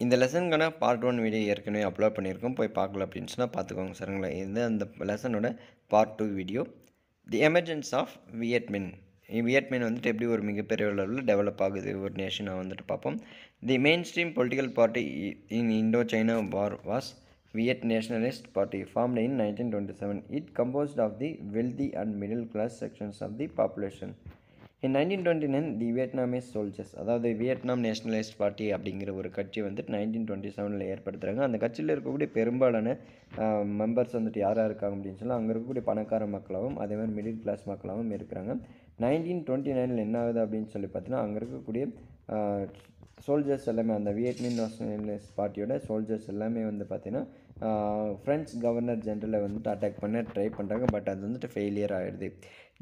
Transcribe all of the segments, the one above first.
இந்த லெசனுக்கான part 1 video ஏற்கனவே அப்லோட் பண்ணியிருக்கோம். போய் பார்க்கல அப்படின்னு சொன்னா பார்த்துக்கோங்க சரிங்களா. இது அந்த லெசனோட part 2 video. The emergence of Vietminh. Vietminh வந்துட்டு எப்படி ஒரு மிகப்பெரிய அளவில் டெவலப் ஆகுது ஒரு நேஷனை வந்துட்டு பார்ப்போம். The main stream political party in Indo China war was Viet Nationalist Party formed in 1927. It composed of the wealthy and middle class sections of the population. In 1929 the Vietnamese soldiers, அதாவது Vietnam nationalist party அப்படிங்கிற ஒரு கட்சி வந்துட்டு 1927 ஏற்படுத்துகிறாங்க. அந்த கட்சியில் இருக்கக்கூடிய பெரும்பாலான members வந்துட்டு யாராக இருக்காங்க அப்படின்னு சொன்னால் அங்கே இருக்கக்கூடிய பணக்கார மக்களாகவும் அதே மாதிரி மிடில் கிளாஸ் மக்களாகவும் இருக்கிறாங்க. 1929 என்ன ஆகுது அப்படின்னு சொல்லி பார்த்தீங்கன்னா அங்கே இருக்கக்கூடிய சோல்ஜர்ஸ் எல்லாமே அந்த வியட்மின் நேஷனலிஸ்ட் பார்ட்டியோட சோல்ஜர்ஸ் எல்லாமே வந்து பார்த்திங்கன்னா ஃப்ரெஞ்ச் கவர்னர் ஜெனரலை வந்துட்டு அட்டாக் பண்ண ட்ரை பண்ணுறாங்க. பட் அது வந்துட்டு ஃபெயிலியர் ஆகிடுது.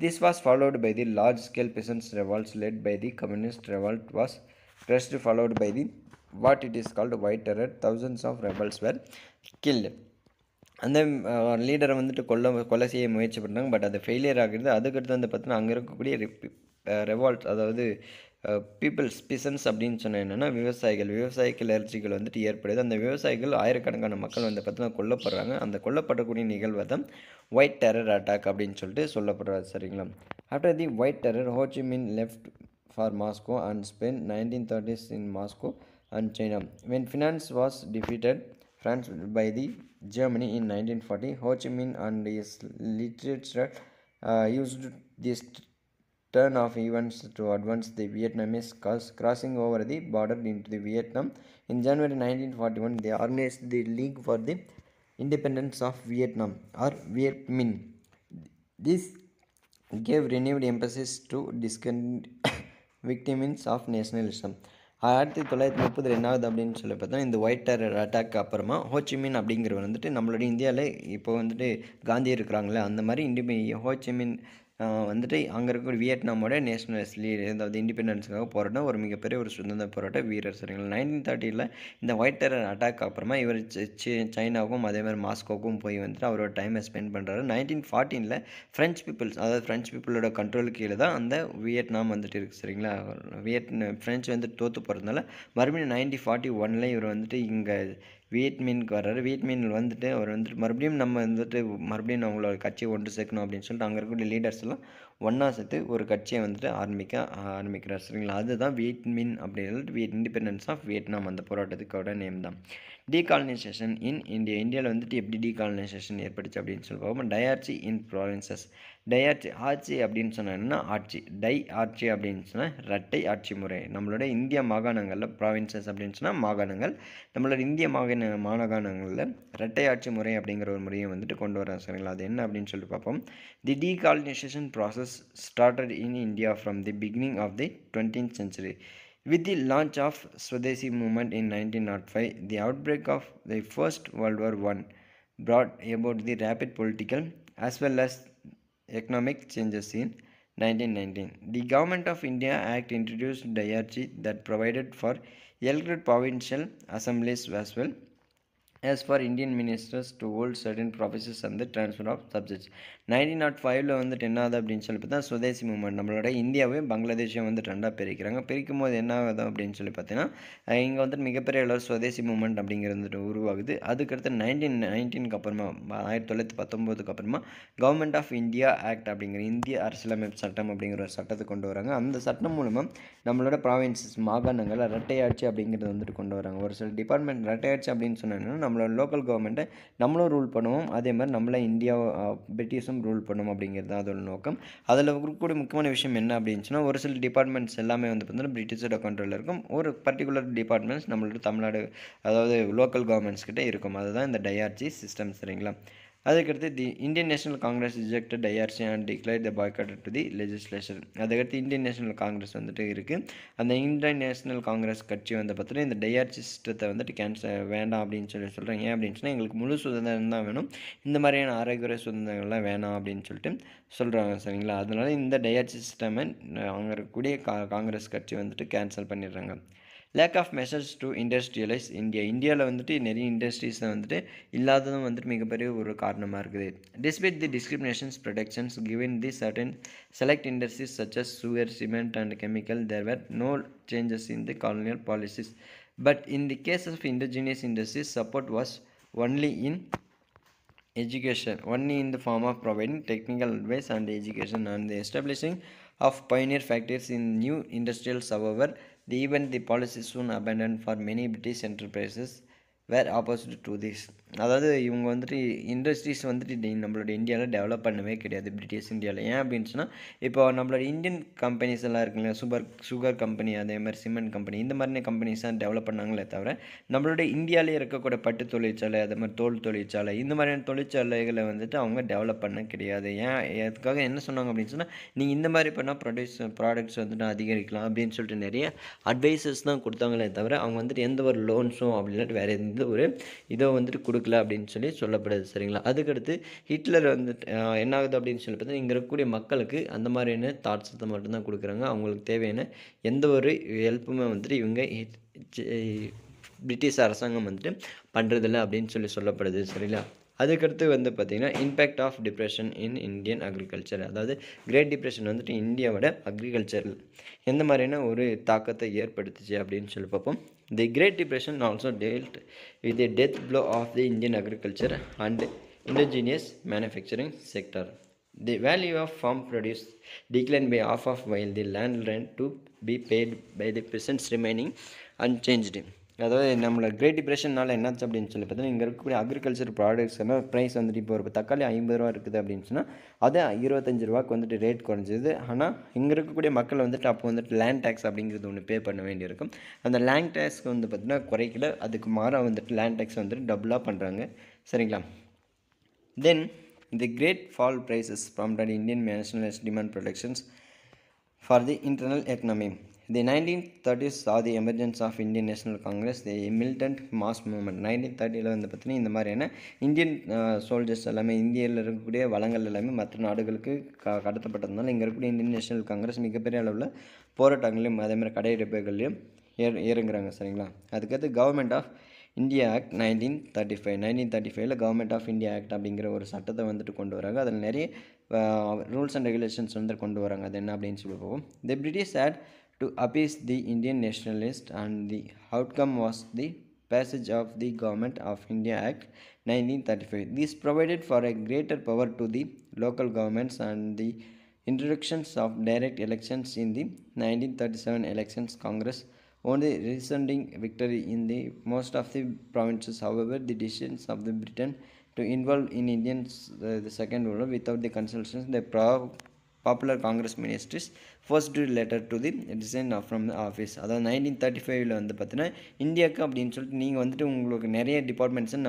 This was followed by the large-scale peasants' revolts led by the communist revolt was crushed, followed by the what it is called White Terror. Thousands of rebels were killed. அந்த லீடரை வந்துட்டு கொலை செய்ய முயற்சி பண்ணுறாங்க. But அது failure ஆகிடுது. அதுக்கடுத்து வந்து பார்த்தீங்கன்னா அங்கே இருக்கக்கூடிய ரெவால்ட், அதாவது பீப்புள்ஸ் பிசன்ஸ் அப்படின்னு சொன்னால் என்னென்னா விவசாய கிளர்ச்சிகள் வந்துட்டு ஏற்படுது. அந்த விவசாயிகள் ஆயிரக்கணக்கான மக்கள் வந்து பார்த்தீங்கன்னா கொல்லப்படுறாங்க. அந்த கொல்லப்படக்கூடிய நிகழ்வை தான் ஒயிட் டெரர் அட்டாக் அப்படின்னு சொல்லிட்டு சொல்லப்படுறாரு சரிங்களா. After the white terror Ho Chi Minh left for Moscow and spend 1930s in Moscow and China. When finance was defeated France by the Germany in 1940, Ho Chi Minh and his literature used this turn of events to advance the Vietnamese cause, crossing over the border into the Vietnam. In January 1941, they organized the League for the Independence of Vietnam, or Viet Minh. This gave renewed emphasis to discontent victims of nationalism. 1930 என்னாவது அப்படின்னு சொல்லி பார்த்தோன்னா இந்த white terror attack அப்புறமா Ho Chi Minh அப்படிங்கிறவர் வந்துட்டு நம்மளுடைய இந்தியாவில் இப்போ வந்துட்டு காந்தி இருக்கிறாங்களே அந்த மாதிரி ஹோச்சிமின் வந்துட்டு அங்கே இருக்கக்கூடிய வியட்நாமோட நேஷனலிஸ்ட் லீடர், அதாவது இண்டிபெண்டன்ஸுக்காக போராட்டம் ஒரு மிகப்பெரிய ஒரு சுதந்திர போராட்ட வீரர் சரிங்களா. 1930 இந்த ஒயிட் டெரர் அட்டாக் அப்புறமா இவர் சைனாவுக்கும் அதே மாதிரி மாஸ்கோவுக்கும் போய் வந்துட்டு அவரோட டைமை ஸ்பெண்ட் பண்ணுறாரு. 1914 ஃப்ரெஞ்ச் பீப்புள்ஸ், அதாவது ஃப்ரெஞ்ச் பீப்புளோட கண்ட்ரோல் கீழே தான் அந்த வியட்நாம் வந்துட்டு இருக்குது சரிங்களா. ஃப்ரெஞ்ச் வந்துட்டு தோற்று போகிறதுனால மறுபடியும் 1941 இவர் வந்துட்டு இங்கே வியட்மின்க்கு வர்றாரு. வியட்மினில் வந்துட்டு அவர் வந்துட்டு மறுபடியும் மறுபடியும் அவங்களோட கட்சியை ஒன்று சேர்க்கணும் அப்படின்னு சொல்லிட்டு அங்கே இருக்கக்கூடிய லீடர்ஸ் எல்லாம் ஒன்றா சேர்த்து ஒரு கட்சியை வந்துட்டு ஆரம்பிக்கிறார் சரிங்களா. அதுதான் வியட்மின் அப்படிங்கிறது இண்டிபெண்டன்ஸ் ஆஃப் வியட்நாம் அந்த போராட்டத்துக்கோட நேம் தான். டீகாலனைசேஷன் இன் இந்தியாவில் வந்துட்டு எப்படி டீகாலனைசேஷன் ஏற்படுச்சு அப்படின்னு சொல்லி பார்ப்போம். டயார்ச்சி இன் ப்ராவின்சஸ். டயார்ச்சி ஆட்சி அப்படின்னு சொன்னா ஆட்சி, ஆட்சி அப்படின்னு சொன்னால் இரட்டை ஆட்சி முறை. நம்மளோட இந்திய மாகாணங்களில் ப்ராவின்சஸ் அப்படின்னு சொன்னால் மாகாணங்கள், நம்மளோட இந்திய மாகாணங்களில் இரட்டை ஆட்சி முறை அப்படிங்கிற ஒரு முறையை வந்துட்டு கொண்டு வர சரிங்களா. அது என்ன அப்படின்னு சொல்லிட்டு பார்ப்போம். The decolonisation process started in India from the beginning of the 20th century. With the launch of Swadeshi movement in 1905, the outbreak of the First World War I brought about the rapid political as well as economic changes in 1919. The Government of India Act introduced diarchy that provided for elected provincial assemblies as well as for Indian ministers to hold certain offices and the transfer of subjects. 1905 வந்துட்டு என்ன ஆகுது அப்படின்னு சொல்லி பார்த்தா சுதேசி movement, நம்மளோட இந்தியாவே பங்களாதேஷையும் வந்துட்டு ரெண்டாக பிரிக்கிறாங்க. பிரிக்கும் போது என்ன ஆகுது அப்படின்னு சொல்லி பார்த்தீங்கன்னா இங்கே வந்துட்டு மிகப்பெரிய அளவு சுதேசி மூவ்மெண்ட் அப்படிங்கிறது வந்துட்டு உருவாகுது. அதுக்கடுத்து 1919 அப்புறமா 1919 அப்புறமா கவர்மெண்ட் ஆஃப் இந்தியா ஆக்ட் அப்படிங்கிற இந்திய அரசியலமைப்பு சட்டம் அப்படிங்கிற ஒரு சட்டத்தை கொண்டு வராங்க. அந்த சட்டம் மூலமாக நம்மளோட ப்ராவின்சஸ் மாகாணங்கள் இரட்டையாட்சி அப்படிங்கிறது வந்துட்டு கொண்டு வராங்க. ஒரு சில டிபார்ட்மெண்ட் இரட்டையாட்சி அப்படின்னு சொன்னாங்கன்னா நம்மளோட லோக்கல் கவர்மெண்ட்டை நம்மளும் ரூல் பண்ணுவோம், அதே மாதிரி நம்மள இந்தியா பிரிட்டிஷும் ரூல் பண்ணும் அப்படிங்கிறது தான் அதோட நோக்கம். அதில் இருக்கக்கூடிய முக்கியமான விஷயம் என்ன அப்படின்னு சொன்னால் ஒரு சில டிபார்ட்மெண்ட்ஸ் எல்லாமே வந்து பார்த்தீங்கன்னா பிரிட்டிஷோட கண்ட்ரோலில் இருக்கும். ஒரு பர்டிகுலர் டிபார்ட்மெண்ட்ஸ் நம்மளோட தமிழ்நாடு, அதாவது லோக்கல் கவர்மெண்ட்ஸ் கிட்டே இருக்கும். அதுதான் இந்த டயார்ச்சி சிஸ்டம் சரிங்களா. அதுக்கடுத்து the Indian National Congress rejected diarchy and declare the boycott to the legislation. அதுக்கடுத்து இந்தியன் நேஷனல் காங்கிரஸ் வந்துட்டு இருக்குது. அந்த இந்தியன் நேஷனல் காங்கிரஸ் கட்சி வந்து பார்த்தீங்கன்னா இந்த டயார்ச்சி சிஸ்டத்தை வந்துட்டு கேன்சல் வேண்டாம் அப்படின்னு சொல்கிறாங்க. ஏன் அப்படின்னு சொன்னால் எங்களுக்கு முழு சுதந்திரம் தான் வேணும், இந்த மாதிரியான அரைகுறை சுதந்திரங்கள்லாம் வேணாம் அப்படின்னு சொல்லிட்டு சொல்கிறாங்க சரிங்களா. அதனால இந்த டயார்ச்சி சிஸ்டமை அங்கே இருக்கக்கூடிய காங்கிரஸ் கட்சி வந்துட்டு கேன்சல் பண்ணிடுறாங்க. Lack of measures to industrialise இந்தியாவில் வந்துட்டு நிறைய இண்டஸ்ட்ரீஸை வந்துட்டு இல்லாததும் வந்துட்டு மிகப்பெரிய ஒரு காரணமாக இருக்குது. Despite the discriminations protections given the certain select industries such as sugar, cement and chemical, there were no changes in the colonial policies But in the case of indigenous industries, support was only in education, only in the form of providing technical advice and education and the establishing of pioneer factories in new industrials. However, even the policy soon abandoned for many British enterprises were opposite to this. அதாவது இவங்க வந்துட்டு industries வந்துட்டு நம்மளோட இந்தியாவில் develop பண்ணவே கிடையாது British இந்தியாவில். ஏன் அப்படின்னு சொன்னால், இப்போ நம்மளோட இந்தியன் கம்பெனிஸ் எல்லாம் இருக்குல்ல, சுகர் கம்பெனி, அதே மாதிரி சிமெண்ட் கம்பெனி, இந்த மாதிரி கம்பெனிஸ் தான் டெவலப் பண்ணாங்களே தவிர நம்மளோட இந்தியாவிலே இருக்கக்கூடிய பட்டு தொழிற்சாலை, அதே மாதிரி தோல் தொழிற்சாலை, இந்த மாதிரியான தொழிற்சாலைகளை வந்துட்டு அவங்க டெவலப் பண்ண கிடையாது. ஏன் அதுக்காக என்ன சொன்னாங்க அப்படின்னு சொன்னால், நீங்கள் இந்த மாதிரி பண்ணால் ப்ராடக்ட்ஸ் வந்துட்டு அதிகரிக்கலாம் அப்படின்னு சொல்லிட்டு நிறைய அட்வைசஸ் தான் கொடுத்தாங்களே தவிர அவங்க வந்துட்டு எந்த ஒரு லோன்ஸும் அப்படி இல்லாட்டி வேறு எந்த ஒரு இதோ வந்துட்டு கொடுக்கல அப்படின்னு சொல்லி சொல்லப்படுது. சரிங்களா? அதுக்கடுத்து ஹிட்லர் வந்துட்டு என்ன ஆகுது அப்படின்னு சொல்லி பார்த்தா, இங்கே இருக்கக்கூடிய மக்களுக்கு அந்த மாதிரியான தாட்ஸத்தை மட்டும்தான் கொடுக்குறாங்க. அவங்களுக்கு தேவையான எந்த ஒரு ஹெல்ப்புமே வந்துட்டு இவங்க பிரிட்டிஷ் அரசாங்கம் வந்துட்டு பண்ணுறதில்ல அப்படின்னு சொல்லி சொல்லப்படுது. சரிங்களா? அதுக்கடுத்து வந்து பார்த்திங்கன்னா, impact of depression in Indian agriculture. அதாவது கிரேட் டிப்ரெஷன் வந்துட்டு இந்தியாவோட அக்ரிகல்ச்சர் எந்த மாதிரியான ஒரு தாக்கத்தை ஏற்படுத்துச்சு அப்படின்னு சொல்லி பார்ப்போம். The Great Depression also dealt with the death blow of the Indian agriculture and indigenous manufacturing sector. The value of farm produce declined by half of while the land rent to be paid by the peasants remaining unchanged. அதாவது நம்மளோட great டிப்ரெஷனால் என்னாச்சு அப்படின்னு சொல்லி பார்த்தீங்கன்னா, இங்கே இருக்கக்கூடிய agriculture products எல்லாம் price வந்துட்டு இப்போ ஒரு தக்காளி 50 ரூபா இருக்குது அப்படின்னு சொன்னால் அது 25 ரூபாய்க்கு வந்துட்டு ரேட் குறைஞ்சிது. ஆனால் இங்கே இருக்கக்கூடிய மக்கள் வந்துட்டு அப்போ வந்துட்டு லேண்ட் டேக்ஸ் அப்படிங்கிறது ஒன்று பே பண்ண வேண்டியிருக்கும். அந்த லேண்ட் டேக்ஸ்க்கு வந்து பார்த்திங்கன்னா குறைக்கல, அதுக்கு மாறாக வந்துட்டு லேண்ட் டேக்ஸ் வந்துட்டு டபுளாக பண்ணுறாங்க. சரிங்களா? Then the great fall prices prompted Indian nationalist demand protections for the internal economy. The 1930s saw the emergence of Indian National Congress, the militant mass movement. 1930 வந்து பார்த்தீங்கன்னா இந்த மாதிரியான இந்தியன் சோல்ஜர்ஸ் எல்லாமே இந்தியாவில் இருக்கக்கூடிய வளங்கள் எல்லாமே மற்ற நாடுகளுக்கு கடத்தப்பட்டதுனால இங்கே இருக்கக்கூடிய இந்தியன் நேஷனல் காங்கிரஸ் மிகப்பெரிய அளவில் போராட்டங்களையும் அதே மாதிரி கடையெடுப்புகளையும் இறங்குறாங்க. சரிங்களா? அதுக்கடுத்து government of India act 1935 government of India act அப்படிங்கிற ஒரு சட்டத்தை வந்துட்டு கொண்டு வராங்க. அதில் நிறைய ரூல்ஸ் அண்ட் ரெகுலேஷன்ஸ் வந்து கொண்டு வராங்க. அது என்ன அப்படின்னு சொல்லி பார்ப்போம். தி British had to appease the Indian nationalists and the outcome was the passage of the Government of India Act 1935. This provided for a greater power to the local governments and the introductions of direct elections in the 1937 elections. Congress won the resounding victory in the most of the provinces. However, the decisions of the Britain to involve in Indians the Second World War without the consultations the popular Congress ministers first letter to the design from the office. அதாவது 1935 வந்து பார்த்தீங்கன்னா இந்தியாவுக்கு அப்படின்னு சொல்லிட்டு நீங்கள் வந்துட்டு உங்களுக்கு நிறைய டிபார்ட்மெண்ட்ஸை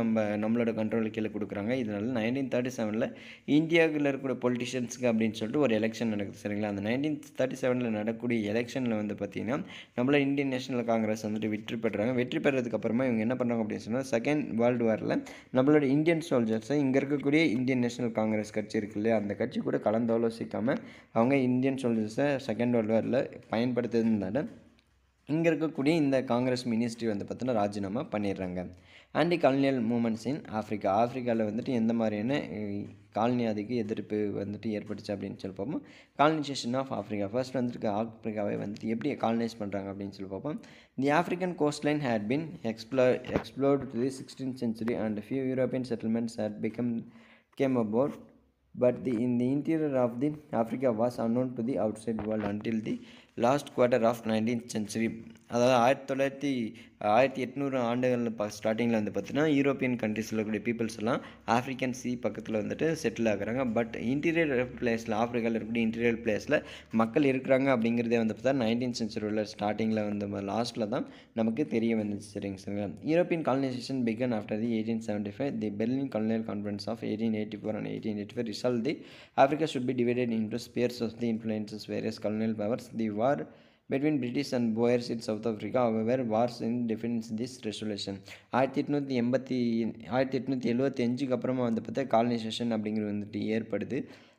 நம்மளோட கண்ட்ரோலுக்கு கீழே கொடுக்குறாங்க. இதனால 1937 இந்தியாவில் இருக்கக்கூடிய பொலிட்டிஷியன்ஸுக்கு அப்படின்னு சொல்லிட்டு ஒரு எலெக்ஷன் நடக்குது. சரிங்களா? அந்த 1937 நடக்கக்கூடிய எலெக்ஷனில் வந்து பார்த்திங்கன்னா நம்மள இந்தியன் நேஷனல் காங்கிரஸ் வந்துட்டு வெற்றி பெறுறாங்க. வெற்றி பெறதுக்கு அப்புறமா இவங்க என்ன பண்ணுறாங்க அப்படின்னு சொன்னால், செகண்ட் வேர்ல்டு வாரில் நம்மளோட இந்தியன் சோல்ஜர்ஸை இங்கே இருக்கக்கூடிய இந்தியன் நேஷனல் காங்கிரஸ் கட்சி இருக்கு இல்லையா, அந்த கட்சி கூட கலந்தாலோசிக்காமல் அவங்க இந்தியன் சோல்ஜர்ஸை செகண்ட் வேர்ல்டு வாரில் பயன்படுத்துறதுனால இங்கே இருக்கக்கூடிய இந்த காங்கிரஸ் மினிஸ்ட்ரி வந்து பார்த்தீங்கன்னா ராஜினாமா பண்ணிடுறாங்க. Anti colonial movements in Africa. ஆஃப்ரிக்காவில் வந்துட்டு எந்த மாதிரியான காலனியாதிக்கு எதிர்ப்பு வந்துட்டு ஏற்பட்டுச்சு அப்படின்னு சொல்லி பார்ப்போம். Colonisation of Africa. ஃபர்ஸ்ட் வந்துட்டு ஆஃப்ரிக்காவை வந்துட்டு எப்படி காலனைஸ் பண்ணுறாங்க அப்படின்னு சொல்லி பார்ப்போம். The African coastline had been explored to the 16th century and few European settlements had came about, but in the interior of the Africa was unknown to the outside world until the last quarter of 19th century. அதாவது 1800 ஆண்டுகள் ஸ்டார்டிங்கில் வந்து பார்த்தீங்கன்னா European கண்ட்ரீஸில் இருக்கக்கூடிய peoples எல்லாம் African C பக்கத்தில் வந்துட்டு செட்டில் ஆகுறாங்க. பட் இன்டீரியர் பிளேஸில் ஆஃப்ரிக்காவில் இருக்கக்கூடிய இன்டீரியர் பிளேஸில் மக்கள் இருக்கிறாங்க அப்படிங்கிறதே வந்து பார்த்தா 19th century ஸ்டார்டிங்கில் வந்து லாஸ்ட்டில் தான் நமக்கு தெரிய வந்துச்சு. சரிங்க. European colonisation began after the 1875. The Berlin Colonial Conference of 1884 and 1885 resolved the Africa should be divided into spheres of the influences various colonial powers. The war between British and Boers in South Africa, however, wars in defense this resolution. 1875 அப்புறமா வந்து பார்த்தா colonisation அப்படிங்கிறது வந்துட்டு ஏற்படுது.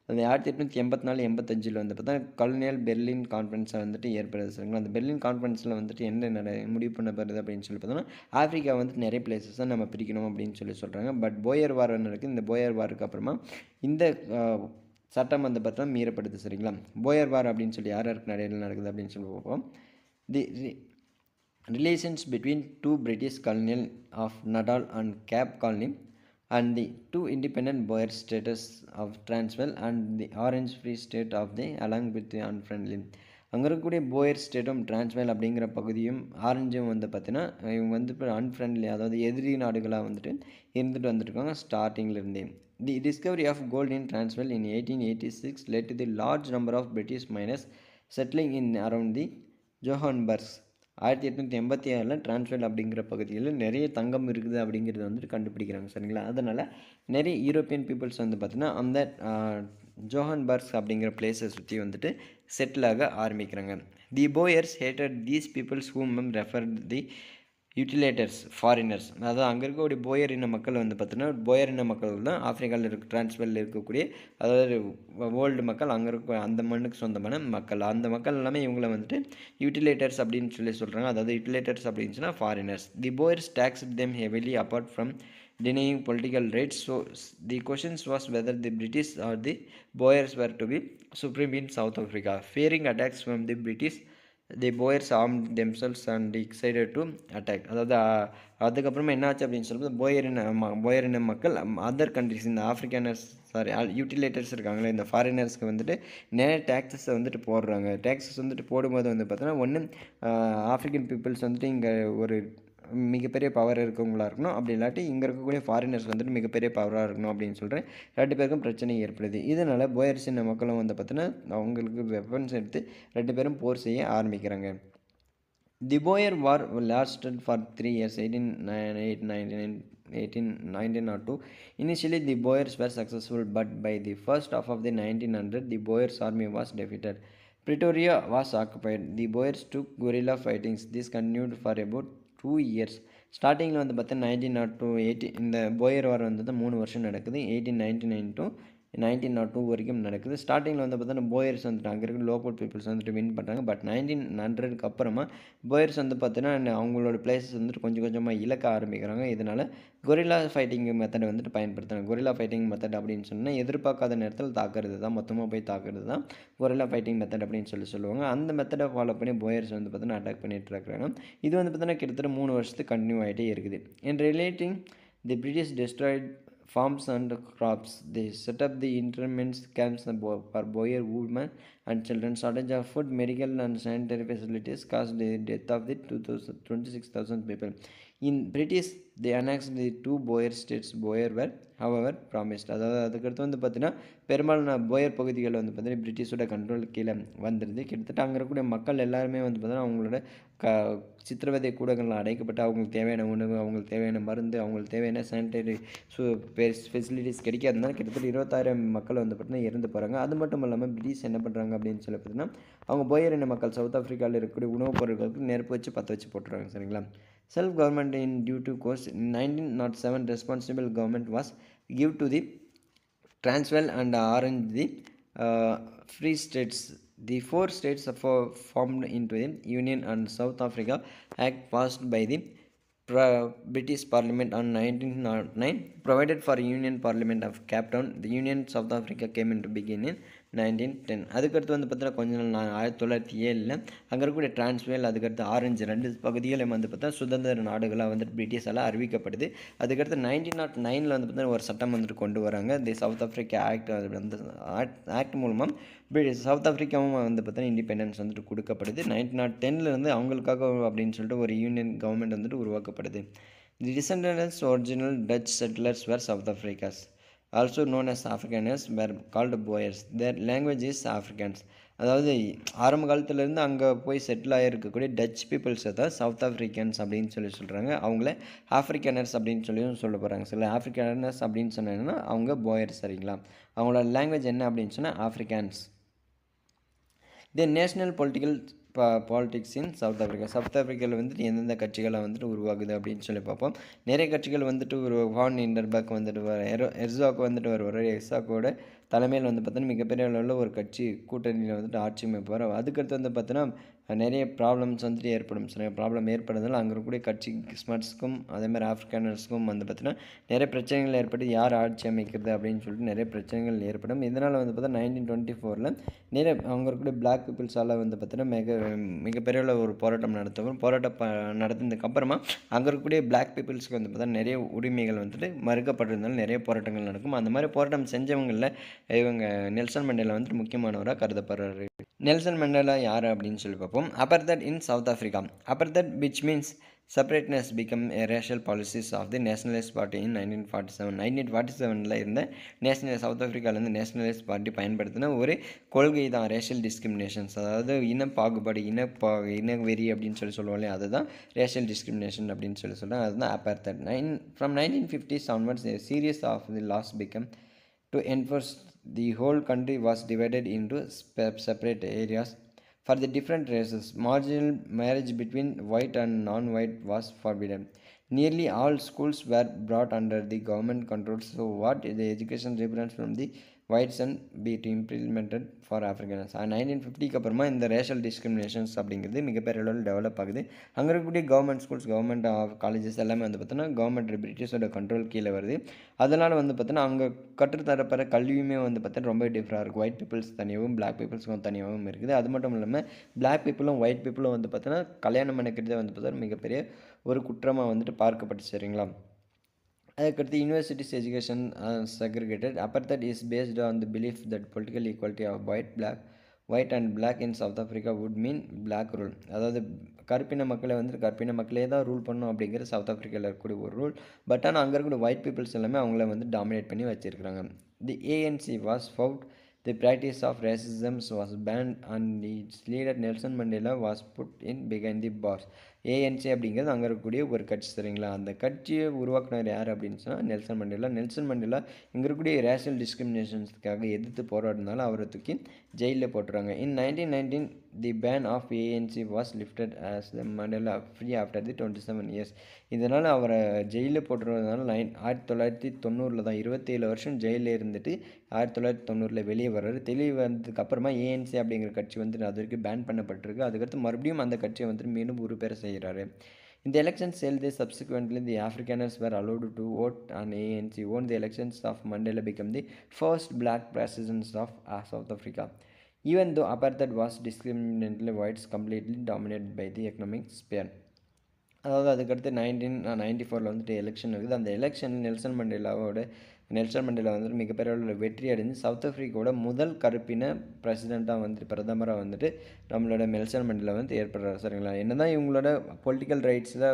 அந்த 1884-85 வந்து பார்த்தா colonial Berlin கான்ஃபரன்ஸை வந்துட்டு ஏற்படுது. சரிங்களா? அந்த பெர்லின் கான்ஃபரன்ஸில் வந்துட்டு என்ன முடிவு பண்ணப்படுது அப்படின்னு சொல்லி பார்த்தோம்னா, ஆஃப்ரிக்கா வந்துட்டு நிறைய பிளேசஸ் தான் நம்ம பிரிக்கணும் அப்படின்னு சொல்லி சொல்கிறாங்க. பட் போயர் வார் இருக்குது. இந்த போயர் வாருக்கு அப்புறமா இந்த சட்டம் வந்து பார்த்தா மீறப்படுது. சரிங்களா? போயர் வார் அப்படின்னு சொல்லி யாருக்கு நடையில் நடக்குது அப்படின்னு சொல்லி பார்ப்போம். தி relations between two British colonial of Natal and Cape Colony and the two independent Boer states of Transvaal and the Orange Free State of the along with the unfriendly. அங்கே இருக்கக்கூடிய போயர் ஸ்டேட்டும் டிரான்ஸ்வேல் அப்படிங்கிற பகுதியும் ஆரஞ்சும் வந்து பார்த்தீங்கன்னா இவங்க வந்து இப்போ அன்ஃப்ரெண்ட்லி, அதாவது எதிரி நாடுகளாக வந்துட்டு இருந்துட்டு வந்துருக்காங்க ஸ்டார்டிங்லேருந்தே. The discovery of gold in Transvaal in 1886 led to the large number of British miners settling in around the ஜோஹான்பர்க். 1886 டிரான்ஸ்வேல் அப்படிங்கிற பகுதியில் நிறைய தங்கம் இருக்குது அப்படிங்கிறத வந்துட்டு கண்டுபிடிக்கிறாங்க சரிங்களா. அதனால் நிறைய யூரோப்பியன் பீப்புள்ஸ் வந்து பார்த்திங்கன்னா அந்த ஜோஹான்பர்க் அப்படிங்கிற பிளேஸை சுற்றி வந்துட்டு செட்டில் ஆக ஆரம்பிக்கிறாங்க. The Boers hated these peoples whom refer the Uitlanders foreigners. அதாவது அங்கே இருக்கக்கூடிய போயர் இன மக்கள் வந்து பார்த்தீங்கன்னா போயர் இன மக்கள் தான் ஆஃப்ரிக்காவில் டிரான்ஸ்வேலில் இருக்கக்கூடிய, அதாவது வேர்ல்டு மக்கள், அங்கே இருக்க அந்த மண்ணுக்கு சொந்தமான மக்கள். அந்த மக்கள் எல்லாமே இவங்களை வந்துட்டு யூட்டிலேட்டர்ஸ் அப்படின்னு சொல்கிறாங்க. அதாவது யூட்டிலேட்டர்ஸ் அப்படின்னு சொன்னால் foreigners. The Poes taxed them heavily apart from denying political rights. So the question was whether the British or the Boers were to be supreme in South Africa. Fearing attacks from the British, the Boers armed themselves and decided to attack. அதாவது அதுக்கப்புறமா என்னாச்சு அப்படின்னு சொல்லும்போது போயரின மக்கள் other countries, இந்த ஆஃப்ரிக்கனர்ஸ் யூட்டிலேட்டர்ஸ் இருக்காங்களே இந்த ஃபாரினர்ஸ்க்கு வந்துட்டு நிறைய டேக்ஸஸ் வந்துட்டு போடுறாங்க. டேக்ஸஸ் வந்துட்டு போடும்போது வந்து பார்த்தோன்னா ஒன்று ஆஃப்ரிக்கன் பீப்புள்ஸ் வந்துட்டு இங்கே ஒரு மிகப்பெரிய பவர் இருக்கவங்களா இருக்கணும், அப்படி இல்லாட்டி இங்கே இருக்கக்கூடிய ஃபாரினர்ஸ் வந்துட்டு மிகப்பெரிய பவராக இருக்கணும் அப்படின்னு சொல்கிறேன். ரெண்டு பேருக்கும் பிரச்சனை ஏற்படுது. இதனால் போயர்ஸ் இன மக்களும் வந்து பார்த்தீங்கன்னா அவங்களுக்கு வெப்பன்ஸ் எடுத்து ரெண்டு பேரும் போர் செய்ய ஆரம்பிக்கிறாங்க. The Boer war lasted for 3 years 1802. Initially the Boers were successful, but by the first half of the 1900 the Boers army was defeated. Pretoria was occupied. The Boers took guerrilla fightings. This continued for about 2 years. ஸ்டார்டிங்கில் வந்து பார்த்தா 1902 இந்த Boer வார் வந்து 3 வருஷம் நடக்குது. 1899 to 1902 வரைக்கும் நடக்குது. ஸ்டார்டிங்கில் வந்து பார்த்தா போயர்ஸ் வந்துட்டு அங்கே இருக்கிற லோக்கல் பீப்புள்ஸ் வந்துட்டு வின் பண்ணுறாங்க. பட் 1900க்கு அப்புறமா போயர்ஸ் வந்து பார்த்தீங்கன்னா அவங்களோட பிளேஸஸ் வந்துட்டு கொஞ்சம் கொஞ்சமாக இழக்க ஆரம்பிக்கிறாங்க. இதனால் கொரில்லா ஃபைட்டிங் மெத்தடை வந்துட்டு பயன்படுத்துகிறாங்க. கொரில்லா ஃபைட்டிங் மெத்தட் அப்படின்னு சொன்னால் எதிர்பார்க்காத நேரத்தில் தாக்குறது தான், மொத்தமாக போய் தாக்குறது தான் கொரில்லா ஃபைட்டிங் மெத்தட் அப்படின்னு சொல்லுவாங்க. அந்த மெத்தடை ஃபாலோ பண்ணி போயர்ஸ் வந்து பார்த்தீங்கன்னா அட்டாக் பண்ணிட்டு இருக்கிறாங்க. இது வந்து பார்த்தீங்கன்னா கிட்டத்தட்ட 3 வருஷத்துக்கு கண்டினியூ ஆகிட்டே இருக்குது. In relating the British destroyed farms and crops. They set up the internment camps for Boer women and children. Shortage of food, medical and sanitary facilities caused the death of the 26,000 people. In British, they annexed the 2 Boer states. Boer were, however, promised. அதாவது அதுக்கடுத்து வந்து பார்த்தீங்கன்னா பெரும்பாலான Boer பகுதிகள் வந்து பார்த்தீங்கன்னா பிரிட்டிஷோட control கீழே வந்துடுது. கிட்டத்தட்ட அங்கே இருக்கக்கூடிய மக்கள் எல்லாருமே வந்து பார்த்தீங்கன்னா அவங்களோட சித்திரவதை கூடங்களில் அடைக்கப்பட்டு அவங்களுக்கு தேவையான உணவு, அவங்களுக்கு தேவையான மருந்து, அவங்களுக்கு தேவையான சானிடரி ஃபெசிலிட்டிஸ் கிடைக்காதனால கிட்டத்தட்ட 26,000 மக்கள் வந்து பார்த்தீங்கன்னா இறந்து போகிறாங்க. அது மட்டும் இல்லாமல் பிரிட்டிஷ் என்ன பண்ணுறாங்க அப்படின்னு சொல்லி பார்த்தீங்கன்னா அவங்க போயர் இன மக்கள் சவுத் ஆஃப்ரிக்காவில் இருக்கக்கூடிய உணவுப் பொருட்களுக்கு நெருப்பு வச்சு பற்ற வச்சு போட்டுறாங்க சரிங்களா. Self government in due to course 1907 responsible government was give to the Transvaal and Orange the Free States. The 4 states formed into the Union and South Africa Act passed by the British Parliament on 1909 provided for Union Parliament of Cape Town. The Union South Africa came into being in 1910. அதுக்கடுத்து வந்து பார்த்தீங்கன்னா கொஞ்ச நாள் 1907 அங்கே இருக்கக்கூடிய டிரான்ஸ்வேல் அதுக்கடுத்து orange ரெண்டு பகுதிகளும் வந்து பார்த்தா சுதந்திர நாடுகளாக வந்துட்டு பிரிட்டிஷால் அறிவிக்கப்படுது. அதுக்கடுத்து 1909 வந்து பார்த்தீங்கன்னா ஒரு சட்டம் வந்துட்டு கொண்டு வராங்க. தி சவுத் ஆஃப்ரிக்கா ஆக்ட். அந்த ஆக்ட் மூலமாக சவுத் ஆஃப்ரிக்காவும் வந்து பார்த்தீங்கன்னா இண்டிபெண்டன்ஸ் வந்துட்டு கொடுக்கப்படுது. 1910 அவங்களுக்காக அப்படின்னு சொல்லிட்டு ஒரு யூனியன் கவர்மெண்ட் வந்துட்டு உருவாக்கப்படுது. The descendants original Dutch settlers were South Africa's also known as Afrikaners were called Boers. Their language is Afrikaans. அதாவது ஆரம்ப காலத்துலேருந்து அங்கே போய் செட்டில் ஆகிருக்கக்கூடிய டச் பீப்புள்ஸை தான் சவுத் ஆஃப்ரிக்கன்ஸ் அப்படின்னு சொல்கிறாங்க. அவங்கள ஆஃப்ரிக்கனர்ஸ் அப்படின்னு சொல்ல போகிறாங்க. சில ஆஃப்ரிக்கனர்ஸ் அப்படின்னு சொன்னாங்கன்னா அவங்க போயர்ஸ் சரிங்களா. அவங்களோட லாங்குவேஜ் என்ன அப்படின்னு சொன்னால் Afrikaans. The national politics in South Africa. South ஆஃப்ரிக்காவில் வந்துட்டு எந்தெந்த கட்சிகளை வந்துட்டு உருவாகுது அப்படின்னு சொல்லி பார்ப்போம். நிறைய கட்சிகள் வந்துட்டு ஒரு வான் இண்டர்பேக் வந்துட்டு எர்சாக் வந்துட்டு வருவார். எர்சாக்கோட தலைமையில் வந்து பார்த்தோன்னா மிகப்பெரிய அளவில் ஒரு கட்சி கூட்டணியில் வந்துட்டு ஆட்சி அமைப்பார். அதுக்கடுத்து வந்து பார்த்தோன்னா நிறைய ப்ராப்ளம்ஸ் வந்துட்டு ஏற்படும். சில ப்ராப்ளம் ஏற்படுறதுனால அங்கே இருக்கக்கூடிய கட்சி ஸ்மட்ஸ்க்கும் அதேமாதிரி ஆஃப்ரிக்கனர்ஸ்க்கும் வந்து பார்த்திங்கன்னா நிறைய பிரச்சனைகள் ஏற்பட்டு யார் ஆட்சி அமைக்கிறது அப்படின்னு சொல்லிட்டு நிறைய பிரச்சனைகள் ஏற்படும். இதனால் வந்து பார்த்தா 1924 நிறைய அங்கே இருக்கக்கூடிய பிளாக் பீப்புள்ஸால் வந்து பார்த்தீங்கன்னா மிகப்பெரிய ஒரு போராட்டம் நடத்துவோம். நடத்தினதுக்கப்புறமா அங்கே இருக்கக்கூடிய பிளாக் பீப்புள்ஸ்க்கு வந்து பார்த்தா நிறைய உரிமைகள் வந்துட்டு மறுக்கப்படுறதுனால நிறைய போராட்டங்கள் நடக்கும். அந்த மாதிரி போராட்டம் செஞ்சவங்களில் இவங்க நெல்சன் மண்டேலா வந்துட்டு முக்கியமானவராக கருதப்படுறாரு. நெல்சன் மண்டேலா யார் அப்படின்னு சொல்லி பார்ப்போம். Apartheid in South Africa. Apartheid which means separateness become a racial policies of the nationalist party in 1947. 1947 இருந்த சவுத் ஆஃப்ரிக்காவிலேருந்து நேஷனலிஸ்ட் பார்ட்டி பயன்படுத்தின ஒரு கொள்கை தான் ரேஷியல் டிஸ்கிரிமினேஷன்ஸ். அதாவது இனப்பாகுபாடு, இனவெறி அப்படின்னு சொல்லுவோம் இல்லையா, அதுதான் ரேஷியல் டிஸ்கிரிமினேஷன் அப்படின்னு சொல்கிறாங்க. அதுதான் அபர்தட். From 1950s onwards, a series of the laws became to enforce the whole country was divided into separate areas for the different races. Marginal marriage between white and non-white was forbidden. Nearly all schools were brought under the government control, so what the education represents from the whites and be implemented for Africans. 1950க்கு அப்புறமா இந்த racial discriminations அப்படிங்கிறது மிகப்பெரிய அளவில் develop ஆகுது. அங்கே இருக்கக்கூடிய government schools, government colleges எல்லாமே வந்து பார்த்தோன்னா கவர்மெண்ட் பிரிட்டிஷோட கண்ட்ரோல் கீழே வருது. அதனால் வந்து பார்த்தோன்னா அங்கே கற்றுத்தரப்படுற கல்வியுமே வந்து பார்த்தா ரொம்ப டிஃப்ரெண்டாக இருக்கும். ஒயிட் பீப்புள்ஸ் தனியாகவும் பிளாக் பீப்புள்ஸ்க்கும் தனியாகவும் இருக்குது. அது மட்டும் இல்லாமல் பிளாக் பீப்புளும் ஒயிட் பீப்புளும் வந்து பார்த்தோன்னா கல்யாணம் பண்ணிக்கிறதே வந்து பார்த்தா மிகப்பெரிய ஒரு குற்றமாக வந்துட்டு பார்க்கப்பட்டுச்சு. சரிங்களா? அதுக்கடுத்து universities education segregated. Apartheid is based on the belief that political equality of white and black in South Africa would mean black rule. அதாவது கருப்பின மக்களை வந்துட்டு கருப்பின மக்களே தான் ரூல் பண்ணணும் அப்படிங்கிற சவுத் ஆஃப்ரிக்காவில் இருக்கக்கூடிய ஒரு ரூல். பட் ஆனால் அங்கே இருக்கக்கூடிய ஒயிட் பீப்புள்ஸ் எல்லாமே அவங்கள வந்து டாமினேட் பண்ணி வச்சுருக்காங்க. தி ANC was fought. The practice of racism was banned and its leader Nelson Mandela was put in behind the bars. ANC அப்படிங்கிறது அங்கே இருக்கக்கூடிய ஒரு கட்சி. சரிங்களா? அந்த கட்சியை உருவாக்குனர் யார் அப்படின்னு சொன்னால் நெல்சன் மண்டேலா. நெல்சன் மண்டேலா இங்கே இருக்கக்கூடிய ரேஷியல் டிஸ்கிரிமினேஷன்ஸ்க்காக எதிர்த்து போராடினாலும் அவரை தூக்கி ஜெயிலில் போட்டுறாங்க. In 1919 the ban of ANC was lifted as the Mandela free after the 27 years. இதனால் அவரை ஜெயிலில் போட்டுறதுனால 1990 தான் 27 வருஷம் ஜெயிலில் இருந்துட்டு 1990 வெளியே வர்றாரு. தெளிவு வந்ததுக்கு அப்புறமா ANC அப்படிங்கிற கட்சி வந்து அது வரைக்கும் பேன் பண்ணப்பட்டிருக்கு. அதுக்கடுத்து மறுபடியும் அந்த கட்சியை வந்து மீண்டும் உருப்பெற செய்கிறாரு. In the elections held subsequently, the Afrikaners were allowed to vote and ANC won the elections of Mandela became the first black president of South Africa. Even though apartheid was discriminatory, whites completely dominated by the economic sphere. அதாவது அதுக்கடுத்து 1994 வந்துட்டு election இருக்குது. அந்த election Nelson Mandela வந்துட்டு மிகப்பெரிய அளவில் வெற்றி அடைஞ்சு சவுத் ஆஃப்ரிக்காவோட முதல் கருப்பின பிரசிடெண்ட்டாக வந்துட்டு பிரதமராக வந்துட்டு நம்மளோட நெல்சன் மண்டேலா வந்து ஏற்படுறாரு. சரிங்களா? என்னதான் இவங்களோட பொலிட்டிக்கல் ரைட்ஸில்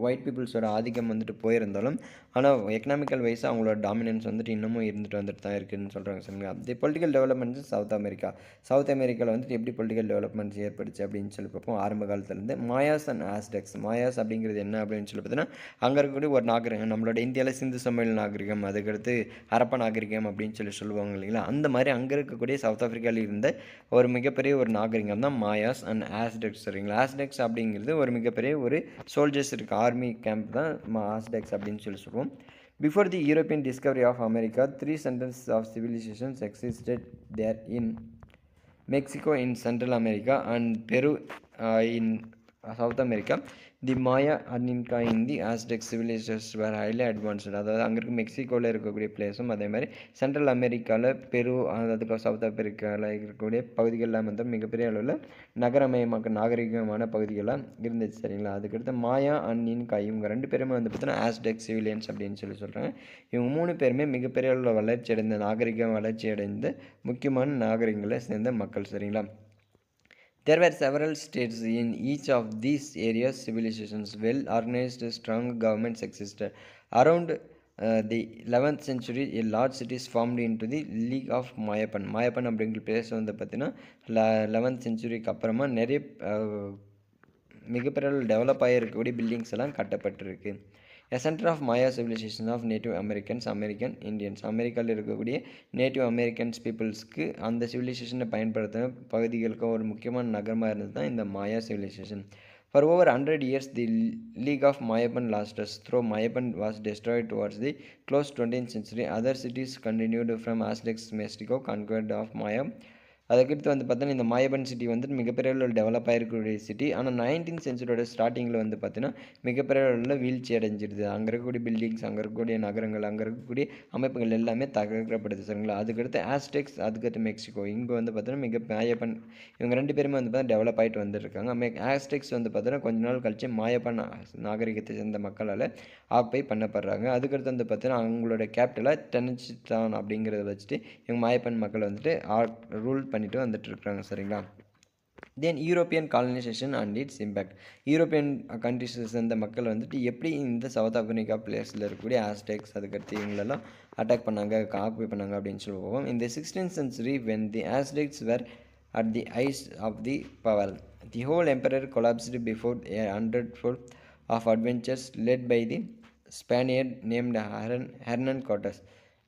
ஒயிட் பீப்புள்ஸோட ஆதிக்கம் வந்துட்டு போயிருந்தாலும் ஆனால் எக்கனாமிக்கல் வைஸாக அவங்களோட டாமினன்ஸ் வந்துட்டு இன்னமும் வந்துட்டு தான் இருக்குதுன்னு சொல்கிறாங்க. சரிங்களா? தி பொலிட்டிக்கல் டெவலப்மெண்ட்ஸ் சவுத் அமெரிக்காவில் வந்துட்டு எப்படி பொலிட்டிக்கல் டெவலப்மெண்ட்ஸ் ஏற்படுச்சு அப்படின்னு சொல்லி பார்ப்போம். ஆரம்ப காலத்துலேருந்து மாயாஸ் அண்ட் ஆஸ்டெக்ஸ். மாயாஸ் அப்படிங்கிறது என்ன அப்படின்னு சொல்லி பார்த்தீங்கன்னா அங்கே இருக்கக்கூடிய ஒரு நாகரிகம். நம்மளோட இந்தியாவில் சிந்து சமவெளி நாகரிகம், அதுக்கடுத்து ஹரப்பா நாகரிகம் அப்படின்னு சொல்லுவாங்க இல்லைங்களா? அந்த மாதிரி அங்கே இருக்கக்கூடிய சவுத் ஆஃப்ரிக்காவில் இருந்த ஒரு மிகப்பெரிய ஒரு நாகரிகம் தான் மாயாஸ் அண்ட் ஆஸ்டெக்ஸ். சரிங்களா? ஆஸ்டெக்ஸ் அப்படிங்கிறது ஒரு மிகப்பெரிய ஒரு சோல்ஜர்ஸ் இருக்குது, ஆர்மி கேம்ப் தான் ஆஸ்டெக்ஸ் அப்படின்னு சொல்லுவோம். Before the European discovery of America, 3 centers of civilizations existed there in Mexico in Central America and Peru in South America. The Maya and Inca in the Aztec civilizations were highly advanced. அதாவது அங்கே இருக்க மெக்சிகோவில் இருக்கக்கூடிய பிளேஸும் அதே மாதிரி central அமெரிக்காவில் பெரு, அதுக்கு சவுத் ஆப்பிரிக்காவில் இருக்கக்கூடிய பகுதிகளெலாம் வந்து மிகப்பெரிய அளவில் நாகரிகமான பகுதிகளாக இருந்துச்சு. சரிங்களா? அதுக்கடுத்து மாயா அண்ட் இன்கா இவங்க 2 பேருமே வந்து பார்த்தீங்கன்னா ஆஸ்டெக் சிவிலியன்ஸ் அப்படின்னு சொல்கிறாங்க. இவங்க 3 பேருமே மிகப்பெரிய அளவில் வளர்ச்சி அடைந்த முக்கியமான நாகரிகங்களை சேர்ந்த மக்கள். சரிங்களா? There were several states in each of these areas. Civilizations, well-organized, strong governments existed. Around the 11th century, a large cities formed into the League of Mayapan. Mayapan அப்படிங்கிற பிளேஸ் வந்து பார்த்தீங்கன்னா 11th centuryக்கு அப்புறமா நிறைய மிகப்பெரிய டெவலப் ஆகியிருக்கக்கூடிய பில்டிங்ஸ் எல்லாம் கட்டப்பட்டிருக்கு. A center of Maya civilization of Native Americans, American Indians. அமெரிக்காவில் இருக்கக்கூடிய நேட்டிவ் அமெரிக்கன்ஸ் பீப்புள்ஸ்க்கு அந்த சிவிலைசேஷனை பயன்படுத்தின பகுதிகளுக்கு ஒரு முக்கியமான நகரமாக இருந்தது தான் இந்த மாயா civilisation. For over 100 years, the League of Mayapan lasted. Though Mayapan was destroyed towards the close 20th century, other cities continued from Aztecs, Mexico, conquered of Maya அதுக்கடுத்து வந்து பார்த்தீங்கன்னா இந்த மாயபன் சிட்டி வந்துட்டு மிகப்பெரிய அளவில் டெவலப் ஆகிருக்கக்கூடிய சிட்டி. ஆனால் 19th சென்ச்சுரியோட ஸ்டார்டிங்கில் வந்து பார்த்தீங்கன்னா மிகப்பெரிய அளவில் வீழ்ச்சி அடைஞ்சிருது. அங்கே இருக்கக்கூடிய பில்டிங்ஸ், அங்கே இருக்கக்கூடிய நகரங்கள், அங்கே இருக்கக்கூடிய அமைப்புகள் எல்லாமே தகர்க்கப்படுது சரிங்களா. அதுக்கடுத்து ஆஸ்டெக்ஸ், அதுக்கடுத்து மெக்சிகோ. இங்கே வந்து பார்த்தீங்கன்னா மாயபன் இவங்க 2 பேருமே வந்து பார்த்தீங்கன்னா டெவலப் ஆகிட்டு வந்துருக்காங்க. ஆஸ்டெக்ஸ் வந்து பார்த்தீங்கன்னா கொஞ்ச நாள் கழிச்சு மாயபன் நாகரிகத்தை சேர்ந்த மக்களால் ஆக்குபை பண்ணப்படுறாங்க. அதுக்கடுத்து வந்து பார்த்தீங்கன்னா அவங்களோட கேபிட்டலாக டெனச்சிட்டான் அப்படிங்கிறத வச்சுட்டு இவங்க மாயப்பன் மக்கள் வந்துட்டு ரூல் பண்ணிட்டு வந்துட்டு இருக்காங்க சரிங்களா. Then European colonisation and its impact. European கண்ட்ரிஸை சேர்ந்த மக்கள் வந்துட்டு எப்படி இந்த சவுத் ஆப்பிரிக்கா பிளேஸில் இருக்கக்கூடிய ஆஸ்டெக்ஸ் அதுக்கடுத்து இவங்களெல்லாம் அட்டாக் பண்ணாங்க, ஆக்குபை பண்ணாங்க அப்படின்னு சொல்லி போவோம். இந்த 16th century when the Aztecs were at the height of the power, the whole empire collapsed before a hundredfold of adventures led by the Spaniard named Hernan Cortes.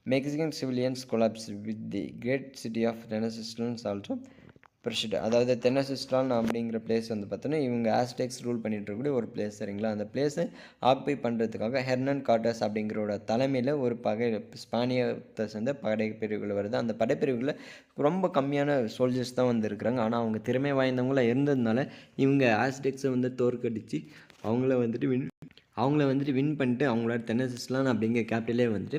Mexican civilians collapsed with the great city of Tenochtitlan also பிரஷிட். அதாவது தெனசிஸ்டான் அப்படிங்கிற place வந்து பார்த்தோன்னா இவங்க ஆஸ்டெக்ஸ் rule பண்ணிட்டு இருக்கக்கூடிய ஒரு place சரிங்களா. அந்த பிளேஸை ஆக்குபை பண்ணுறதுக்காக ஹெர்னன் கார்டஸ் அப்படிங்கிறோட தலைமையில் ஒரு ஸ்பானியத்தை சேர்ந்த படைப்பிரிவுகள் வருது. அந்த படைப்பிரிவுகளில் ரொம்ப கம்மியான சோல்ஜர்ஸ் தான் வந்து இருக்கிறாங்க. ஆனால் அவங்க திறமை வாய்ந்தவங்களாக இருந்ததுனால இவங்க ஆஸ்டெக்ஸை வந்து தோற்கடித்து அவங்கள வந்துட்டு வின் பண்ணிட்டு அவங்களோட டெனசிஸ்டான் அப்படிங்கிற கேபிட்டலே வந்துட்டு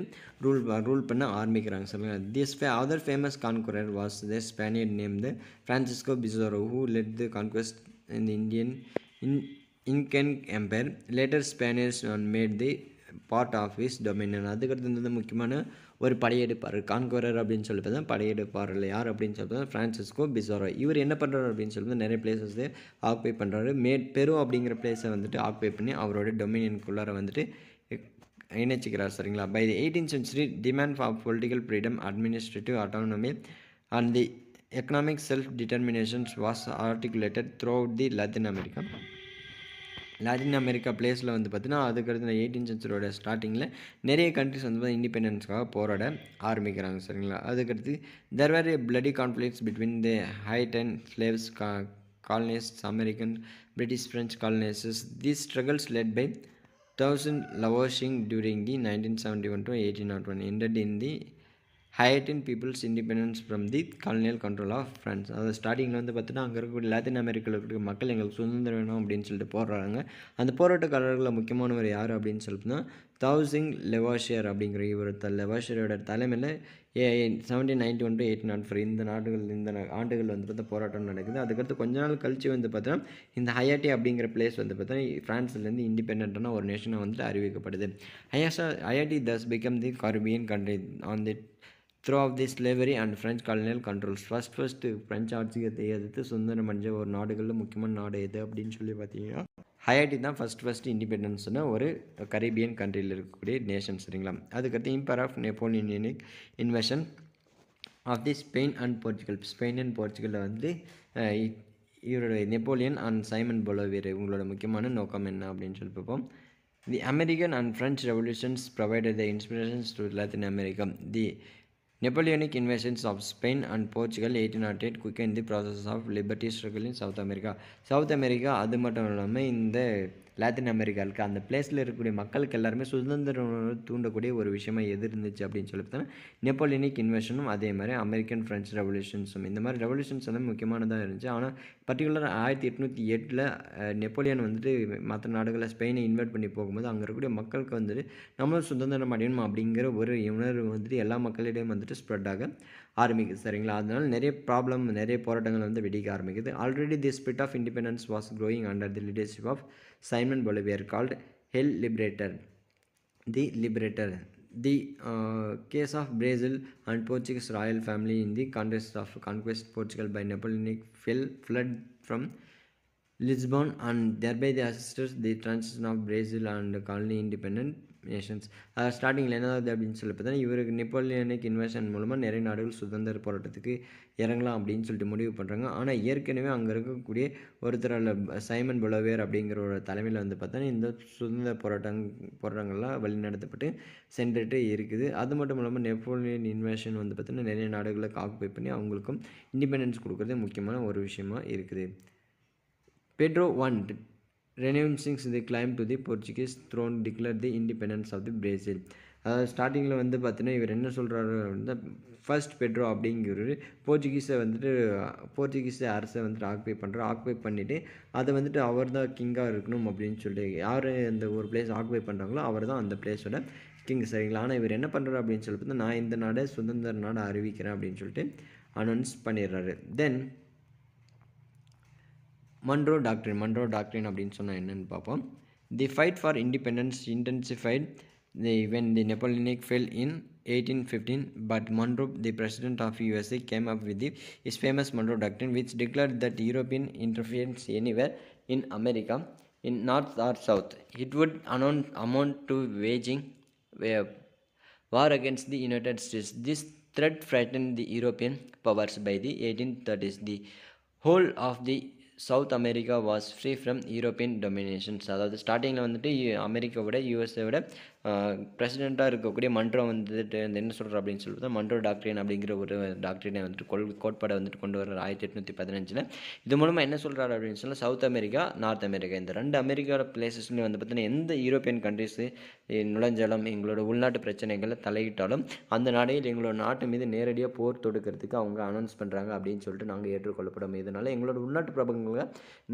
ரூல் பண்ண ஆரம்பிக்கிறாங்க சொல்லுங்க. This other famous conqueror was the Spaniard named Francisco Pizarro who led the conquest in the Incan empire. Later Spaniards made the part of his dominion. அதுக்கடுத்து வந்து முக்கியமான ஒரு படையெடுப்பார் கான்குவரர் அப்படின்னு சொல்லி பார்த்தா படையெடுப்பார் யார் அப்படின்னு சொல்லி பார்த்தா ஃப்ரான்சிஸ்கோ பிசோரோ. இவர் என்ன பண்ணுறாரு அப்படின்னு சொல்லி நிறைய பிளேசஸ் ஆக்குபை பண்ணுறாரு. பெரு அப்படிங்கிற பிளேஸை வந்துட்டு ஆக்குபை பண்ணி அவரோட டொமினியனுக்குள்ளார வந்துட்டு இணைச்சிக்கிறார் சரிங்களா. By the 18th century demand for political freedom, administrative autonomy and the economic self determinations was articulated throughout the Latin America பிளேஸில் வந்து பார்த்தீங்கன்னா அதுக்கடுத்து 18th century ஸ்டார்டிங்கில் நிறைய கண்ட்ரிஸ் வந்து இண்டிபெண்டன்ஸ்க்காக போராட ஆரம்பிக்கிறாங்க சரிங்களா. அதுக்கடுத்து there were bloody conflicts between the Haitian slaves colonists, American, British, French colonisers. These struggles led by Lavouching during the 1971 to 1801 ended in the Haitian people's independence from the colonial control of France. அதாவது ஸ்டார்டிங்கில் வந்து பார்த்தீங்கன்னா அங்கே இருக்கக்கூடிய லாத்தின் அமெரிக்காவில் இருக்கக்கூடிய மக்கள் எங்களுக்கு சுதந்திரம் வேணும் அப்படின்னு சொல்லிட்டு போடுறாங்க. அந்த போராட்டக்காரர்களில் முக்கியமானவர் யார் அப்படின்னு சொல்லிட்டுனா தௌசிங் லெவாஷியர் அப்படிங்கிற இவர் லெவாஷியரோட தலைமையில் 1791 to 1804 இந்த ஆண்டுகள் வந்து பார்த்தா போராட்டம் நடக்குது. அதுக்கடுத்து கொஞ்ச நாள் கழிச்சு வந்து பார்த்தோன்னா இந்த ஹயாட்டி அப்படிங்கிற பிளேஸ் வந்து பார்த்தோன்னா ஃப்ரான்ஸ்லேருந்து இண்டிபெண்டான ஒரு நேஷனாக வந்துட்டு அறிவிக்கப்படுது. Haiti thus become the Caribbean country on the through of the slavery and French colonial controls. First French ஆட்சியத்தை எதிர்த்து சுதந்திரம் அடைஞ்ச ஒரு நாடுகளில் முக்கியமான நாடு எது அப்படின்னு சொல்லி பார்த்தீங்கன்னா ஹயாட்டி தான் ஃபஸ்ட்டு இண்டிபெண்டன்ஸ்னால் ஒரு கரீபியன் கண்ட்ரியில் இருக்கக்கூடிய நேஷன் சரிங்களா. அதுக்கடுத்து impact of Napoleonic invasion of the Spain and Portugal. Spain and போர்ச்சுகலில் வந்து இவருடைய நெப்போலியன் அண்ட் சைமன் பொலோவியர் இவங்களோட முக்கியமான நோக்கம் என்ன அப்படின்னு சொல்லி பார்ப்போம். தி American and French revolutions provided the inspirations to லாத்தின் America. The Napoleonic invasions of Spain and Portugal 1808 quickened the process of liberty struggle in South America. South America அது மட்டும் இல்லாமல் இந்த லாத்தின் அமெரிக்காவுக்கு அந்த பிளேஸில் இருக்கக்கூடிய மக்களுக்கு எல்லாருமே சுதந்திரம் தூண்டக்கூடிய ஒரு விஷயமா எது இருந்துச்சு அப்படின்னு சொல்லி பார்த்தோன்னா நெப்போலியனிக் இன்வெஷனும் அதே மாதிரி அமெரிக்கன் ஃப்ரெஞ்ச் ரெவல்யூஷன்ஸும். இந்த மாதிரி ரெவல்யூஷன்ஸ் எல்லாம் முக்கியமானதாக இருந்துச்சு. ஆனால் பர்டிகுலர் 1808 நெப்போலியன் வந்துட்டு மற்ற நாடுகளை ஸ்பெயினை இன்வைட் பண்ணி போகும்போது அங்கே இருக்கக்கூடிய மக்களுக்கு வந்துட்டு நம்மளும் சுதந்திரம் அடையணும் அப்படிங்கிற ஒரு உணர்வு வந்துட்டு எல்லா மக்களிடையும் வந்துட்டு ஸ்ப்ரெட் ஆக ஆரம்பிக்குது சரிங்களா. அதனால நிறைய போராட்டங்கள் வந்து வெடிக்க ஆரம்பிக்குது. Already the spirit of independence was growing under the leadership of Simon Bolivar called El Liberator. The case of Brazil and Portuguese royal family in the context of conquest Portugal by Napoleonic fled from Lisbon and thereby they assisted the transition of Brazil and colony independent Nations. ஸ்டார்டிங்கில் என்னது அப்படின்னு சொல்லி பார்த்தா இவருக்கு Napoleonic inversion மூலமாக நிறைய நாடுகள் சுதந்திர போராட்டத்துக்கு இறங்கலாம் அப்படின்னு சொல்லிட்டு முடிவு பண்ணுறாங்க. ஆனால் ஏற்கனவே அங்கே இருக்கக்கூடிய ஒருத்தரால் சைமன் பொலோவியர் அப்படிங்கிற ஒரு தலைமையில் வந்து பார்த்தா இந்த சுதந்திர போராட்டங்கள்லாம் வழிநடத்தப்பட்டு சென்றுட்டு இருக்குது. அது மட்டும் இல்லாமல் நெப்போலியன் இன்வெஷன் வந்து பார்த்தீங்கன்னா நிறைய நாடுகளை ஆக்குபை பண்ணி அவங்களுக்கும் இண்டிபெண்டன்ஸ் கொடுக்குறது முக்கியமான ஒரு விஷயமா இருக்குது. Pedro renouncing the claim to the Portuguese throne declared the independence of the Brazil. அதாவது ஸ்டார்டிங்கில் வந்து பார்த்தீங்கன்னா இவர் என்ன சொல்கிறாரு வந்து ஃபர்ஸ்ட் பெட்ரோ அப்படிங்கிறவர் போர்ச்சுகீஸ் அரசை வந்துட்டு ஆக்குபை பண்ணிவிட்டு அதை வந்துட்டு அவர் தான் கிங்காக இருக்கணும் அப்படின்னு சொல்லிட்டு யார் அந்த ஒரு பிளேஸ் ஆக்குபை பண்ணுறாங்களோ அவர் தான் அந்த பிளேஸோட கிங், சரிங்களா. ஆனால் இவர் என்ன பண்ணுறாரு அப்படின்னு சொல்லி பார்த்தா நான் இந்த நாடை சுதந்திர நாடு அறிவிக்கிறேன் அப்படின்னு சொல்லிட்டு அனௌன்ஸ் பண்ணிடுறாரு. தென் மன்ரோ டாக்ட்ரின் அப்படின்னு சொன்னால் என்னென்னு பார்ப்போம். தி fight for independence intensified when the Napoleonic fell in 1815, but Monroe, the president of USA, came up with his famous Monroe Doctrine, which declared that European interference anywhere in America, in north or south, it would amount to waging a war against the United States. This threat frightened the European powers. By the 1830s, the whole of the South America was free from European dominations. அதாவது ஸ்டார்டிங்கில் வந்துட்டு அமெரிக்காவோட யூஎஸ்ஏவோட பிரசிடெண்ட்டாக இருக்கக்கூடிய Munro வந்துட்டு என்ன சொல்கிறார் அப்படின்னு சொல்லிட்டு மன்ரோ டாக்ட்ரின் அப்படிங்கிற ஒரு டாக்ட்ரினை வந்துட்டு கோட்பாடை வந்துட்டு கொண்டு வர்றார் 1815. இது மூலமாக என்ன சொல்கிறாரு அப்படின்னு சொன்னால் சவுத் அமெரிக்கா, நார்த் அமெரிக்கா இந்த ரெண்டு அமெரிக்காவோட பிளேசஸ்லையும் வந்து பார்த்தீங்கன்னா எந்த யூரோப்பியன் கண்ட்ரிஸு நுழைஞ்சாலும் எங்களோட உள்நாட்டு பிரச்சனைகளை தலையிட்டாலும் அந்த நாடையில் எங்களோட நாட்டு மீது நேரடியாக போர் தொடுக்கிறதுக்கு அவங்க அனௌன்ஸ் பண்ணுறாங்க அப்படின்னு சொல்லிட்டு நாங்கள் ஏற்றுக்கொள்ளப்படும். இதனால் எங்களோட உள்நாட்டு பிரபலங்களை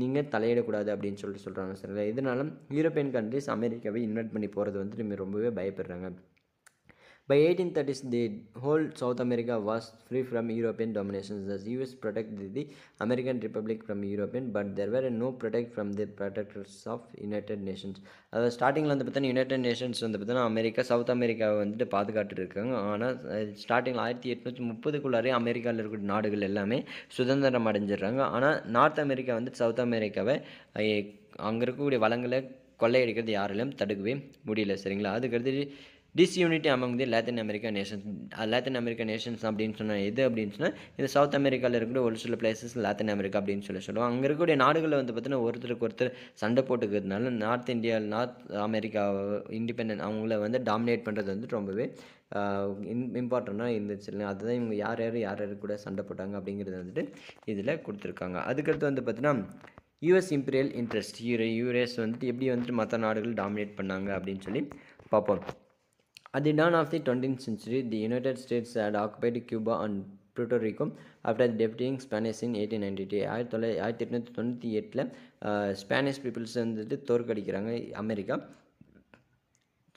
நீங்கள் தலையிடக்கூடாது அப்படின்னு சொல்லிட்டு சொல்கிறாங்க, சரிங்களா. இதனால யூரோப்பியன் கண்ட்ரிஸ் அமெரிக்காவை இன்வைட் பண்ணி போகிறது வந்துட்டு ரொம்பவே பயப்படுறாங்க. By 1830s, the whole South America was free from European domination. The US protected the American Republic from European, but there were no protect from the protectors of United Nations. அதாவது ஸ்டார்டிங்கில் வந்து பார்த்தீங்கன்னா United Nations வந்து பார்த்தீங்கன்னா America south அமெரிக்காவை வந்துட்டு பாதுகாட்டு இருக்காங்க. ஆனால் ஸ்டார்டிங்கில் 1830 அமெரிக்காவில் இருக்கக்கூடிய நாடுகள் எல்லாமே சுதந்திரம் அடைஞ்சிடுறாங்க. ஆனால் நார்த் அமெரிக்கா வந்துட்டு சவுத் அமெரிக்காவை அங்கே இருக்கக்கூடிய வளங்களை கொள்ளையடிக்கிறது யாராலும் தடுக்கவே முடியல, சரிங்களா. அதுக்கடுத்து disunity among the Latin America nations அப்படின்னு சொன்னால் எது அப்படின்னு சொன்னால் இது சவுத் அமெரிக்காவில் இருக்கக்கூடிய ஒரு சில பிளேசஸ் லாத்தின் அமெரிக்கா அப்படின்னு சொல்லுவோம். அங்கே இருக்கக்கூடிய நாடுகளில் வந்து பார்த்தீங்கன்னா ஒருத்தருக்கு சண்டை போட்டுக்கிறதுனால நார்த் அமெரிக்கா இண்டிபெண்டன்ட் அவங்கள வந்து டாமினேட் பண்ணுறது வந்து ரொம்பவே இம்பார்ட்டண்ட்டாக இருந்துச்சு. அதுதான் இவங்க யார் கூட சண்டை போட்டாங்க அப்படிங்கிறது வந்துட்டு இதில் கொடுத்துருக்காங்க. அதுக்கடுத்து வந்து பார்த்தீங்கன்னா யூஎஸ் இம்பீரியல் இன்ட்ரெஸ்ட் யூஎஸ் வந்துட்டு எப்படி வந்துட்டு மற்ற நாடுகள் டாமினேட் பண்ணாங்க அப்படின்னு சொல்லி பார்ப்போம். At the dawn of the 20th century, the United States had occupied Cuba and Puerto Rico after defeating Spanish in 1898. 1898 Spanish peoples வந்துட்டு தோற்கடிக்கிறாங்க அமெரிக்கா.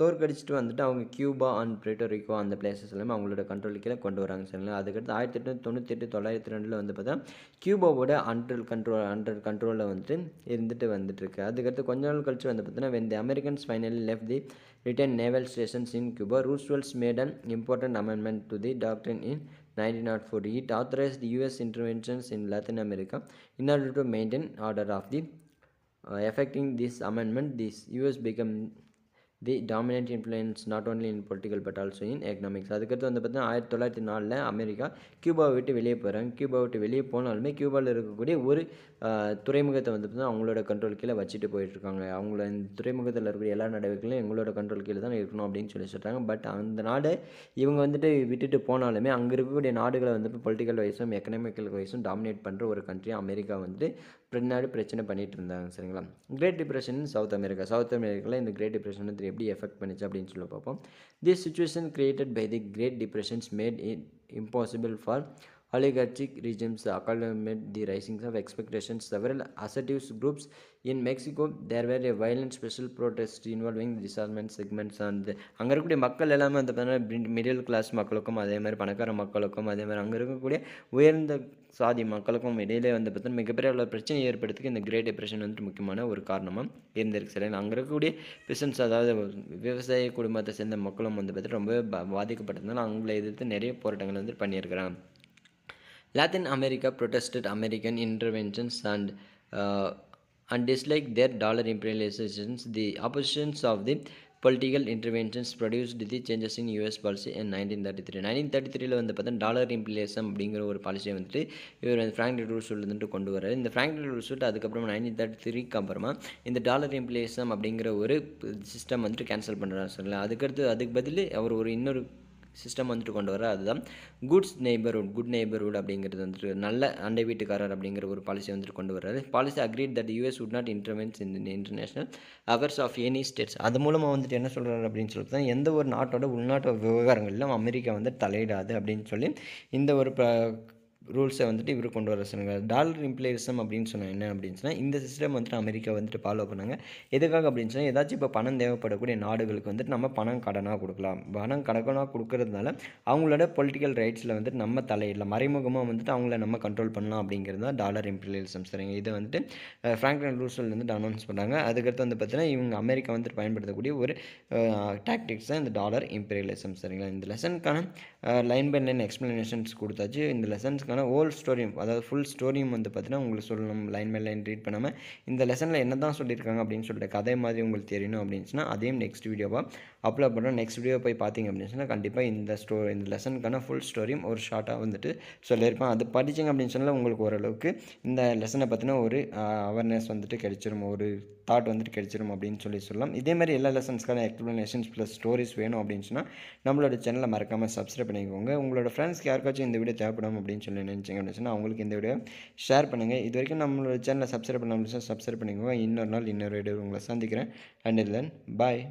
தோற்கடிச்சிட்டு வந்துட்டு அவங்க கியூபா அண்ட் புர்ட்டோ அந்த பிளேசஸ் எல்லாமே அவங்களோட கண்ட்ரோலுக்கே கொண்டு வராங்க, சரிங்களா. அதுக்கடுத்து 1898 902 வந்து பார்த்தா கியூபாவோட அண்டர் கண்ட்ரோலில் வந்துட்டு இருக்கு. அதுக்கடுத்து கொஞ்ச நாள் கழிச்சு வந்து பார்த்தீங்கன்னா when the Americans finally left the retained naval stations in Cuba, Roosevelt made an important amendment to the doctrine in 1904. It authorized US interventions in Latin America in order to maintain order of the effecting this amendment. This US became the dominant influence not only in political but also in economics. அதுக்கடுத்து வந்து பார்த்தீங்கன்னா 1904 America கியூபாவை விட்டு வெளியே போகிறாங்க. கியூபாவை விட்டு வெளியே போனாலுமே கியூபாவில் இருக்கக்கூடிய ஒரு துறைமுகத்தை வந்து பார்த்தீங்கன்னா அவங்களோட கண்ட்ரோல் கீழே வச்சுட்டு போயிட்டுருக்காங்க. அவங்கள இந்த துறைமுகத்தில் இருக்கக்கூடிய எல்லா நடவடிக்கைகளும் எங்களோட கண்ட்ரோல் கீழே தான் இருக்கணும் அப்படின்னு சொல்கிறாங்க. பட் அந்த நாடு இவங்க வந்துட்டு விட்டுட்டு போனாலுமே அங்கே இருக்கக்கூடிய நாடுகளை வந்து பொலிட்டிக்கல் வைஸும் எக்கனாமிக்கல் வைஸும் டாமினேட் பண்ணுற ஒரு கண்ட்ரியாக அமெரிக்கா வந்துட்டு பின்னாடி பிரச்சனை பண்ணிட்டு இருந்தாங்க, சரிங்களா. கிரேட் டிப்ரெஷன் சவுத் அமெரிக்காவில் இந்த கிரேட் டிப்ரெஷன் எப்படி எஃபெக்ட் பண்ணிச்சு அப்படின்னு சொல்லி பார்ப்போம். This situation created by the great depressions made it impossible for oligarchic regimes accumulated the rising of expectations. Several assertive groups in Mexico, there were a violent special protests involving disarmament segments and அங்கே இருக்கக்கூடிய மக்கள் எல்லாமே வந்து பார்த்தீங்கன்னா middle class மக்களுக்கும் அதே மாதிரி பணக்கார மக்களுக்கும் அதே மாதிரி அங்கே இருக்கக்கூடிய உயர்ந்த சாதி மக்களுக்கும் இடையிலே வந்து பார்த்தீங்கன்னா மிகப்பெரிய அளவு பிரச்சனை ஏற்படுறதுக்கு இந்த கிரேட் டிப்ரெஷன் வந்துட்டு முக்கியமான ஒரு காரணமாக இருந்திருக்கு, சரி. அங்கே இருக்கக்கூடிய பிசன்ஸ் அதாவது விவசாய குடும்பத்தை சேர்ந்த மக்களும் வந்து பார்த்தீங்கன்னா ரொம்ப பாதிக்கப்பட்டதுனால அவங்களை எதிர்த்து நிறைய போராட்டங்கள் வந்து பண்ணியிருக்கிறாங்க. Latin America protested American interventions and disliked their dollar imperializations. The oppositions of the political interventions produced the changes in US policy in 1933. 1933 வந்து பார்த்தீங்கன்னா டாலர் இம்ப்ளியேஷன் அப்படிங்கிற ஒரு பாலிசியை வந்துட்டு இவர் ஃப்ராங்க்லின் ரூஸ்வெல்ட் வந்துட்டு கொண்டு வர்றாரு. இந்த ஃப்ராங்க்லின் ரூஸ்வெல்ட் அதுக்கப்புறமா 1933 அப்புறமா இந்த டாலர் இம்ப்ளியேஷன் அப்படிங்கிற ஒரு சிஸ்டம் வந்துட்டு கேன்சல் பண்ணுறாரு, சரிங்களா. அதுக்கு பதில் அவர் இன்னொரு சிஸ்டம் வந்துட்டு கொண்டு வர அதுதான் குட் நெய்பர்ஹுட் அப்படிங்கிறது வந்துட்டு நல்ல அண்டை வீட்டுக்காரர் அப்படிங்கிற ஒரு பாலிசி வந்துட்டு கொண்டு வர்றாரு. Policy agreed that US would not intervene in the international affairs of any states. அது மூலமாக வந்துட்டு என்ன சொல்கிறாரு அப்படின்னு சொல்லிட்டு தான் எந்த ஒரு நாட்டோட உள்நாட்டு விவகாரங்களிலும் அமெரிக்கா வந்து தலையிடாது அப்படின்னு சொல்லி இந்த ஒரு ரூல்ஸை வந்துட்டு இவர் கொண்டு வர சொன்னாங்க. டாலர் இம்ப்ளேஷன் அப்படின்னு சொன்னால் என்ன அப்படின்னு சொன்னால் இந்த சிஸ்டம் வந்துட்டு அமெரிக்கா வந்துட்டு ஃபாலோ பண்ணாங்க. எதுக்காக அப்படின்னு சொன்னால் ஏதாச்சும் இப்போ பணம் தேவைப்படக்கூடிய நாடுகளுக்கு வந்துட்டு நம்ம பணம் கடனாக கொடுக்கலாம். பணம் கடனாக கொடுக்கறதுனால அவங்களோட பொலிட்டிக்கல் ரைட்ஸில் வந்துட்டு நம்ம தலையிடலாம், மறைமுகமாக வந்துட்டு அவங்கள நம்ம கண்ட்ரோல் பண்ணலாம் அப்படிங்கிறது தான் டாலர் இம்ப்ளேஷன். சரிங்க, இதை வந்துட்டு ஃப்ராங்க்லின் ரூஸ்வெல்ட் வந்துட்டு அனௌன்ஸ் பண்ணுறாங்க. அதுக்கடுத்து வந்து பார்த்தீங்கன்னா இவங்க அமெரிக்கா வந்துட்டு பயன்படுத்தக்கூடிய ஒரு டாக்டிக்ஸ் தான் இந்த டாலர் இம்பீரியலிசம். சரிங்களா, இந்த லெசனுக்கான லைன் பை லைன் எக்ஸ்ப்ளனேஷன்ஸ் கொடுத்தாச்சு. இந்த லெசன்ஸ்க்கான ஹோல் ஸ்டோரியும் அதாவது ஃபுல் ஸ்டோரியும் வந்து பார்த்தீங்கன்னா உங்களுக்கு சொல்லணும், லைன் பை லைன் ரீட் பண்ணாமல் இந்த லெசனில் என்ன தான் சொல்லியிருக்காங்க அப்படின்னு சொல்லிட்டு கதை மாதிரி உங்களுக்கு தெரியணும் அப்படின்னு சொன்னால் அதையும் நெக்ஸ்ட் வீடியோவாக அப்லோட் பண்ணுறோம். நெக்ஸ்ட் வீடியோ போய் பார்த்தீங்க அப்படின்னு சொன்னால் கண்டிப்பாக இந்த லெசனுக்கான ஃபுல் ஸ்டோரியும் ஒரு ஷார்ட்டாக வந்துட்டு சொல்லியிருப்பேன். அது படிச்சிங்க அப்படின்னு சொன்னால் உங்களுக்கு ஓரளவுக்கு இந்த லெசனை பற்றின ஒரு அவேர்னஸ் வந்துட்டு கிடைச்சிரும், ஒரு தாட் வந்துட்டு கிடைச்சிரும் அப்படின்னு சொல்லலாம். இதேமாதிரி எல்லா லெசன்ஸ்க்கான எக்ஸ்ப்ளனேஷன்ஸ் ப்ளஸ் ஸ்டோரிஸ் வேணும் அப்படின்னு சொன்னால் நம்மளோட சேனலை மறக்காமல் சப்ஸ்கிரைப் பண்ணிக்கோங்க. உங்களோட ஃப்ரெண்ட்ஸ்க்கு யாருக்காச்சும் இந்த வீடியோ தேவைப்படும் அப்படின்னு சொல்லி நினச்சிங்க அப்படின்னு சொன்னால் அவங்களுக்கு இந்த வீடியோ ஷேர் பண்ணுங்கள். இது வரைக்கும் நம்மளோட சேனலை சப்ஸ்கிரைப் பண்ண சப்ஸ்கிரைப் பண்ணிக்கோங்க. இன்னொரு நாள் இன்னொரு வீடியோ உங்களை சந்திக்கிறேன். And then bye.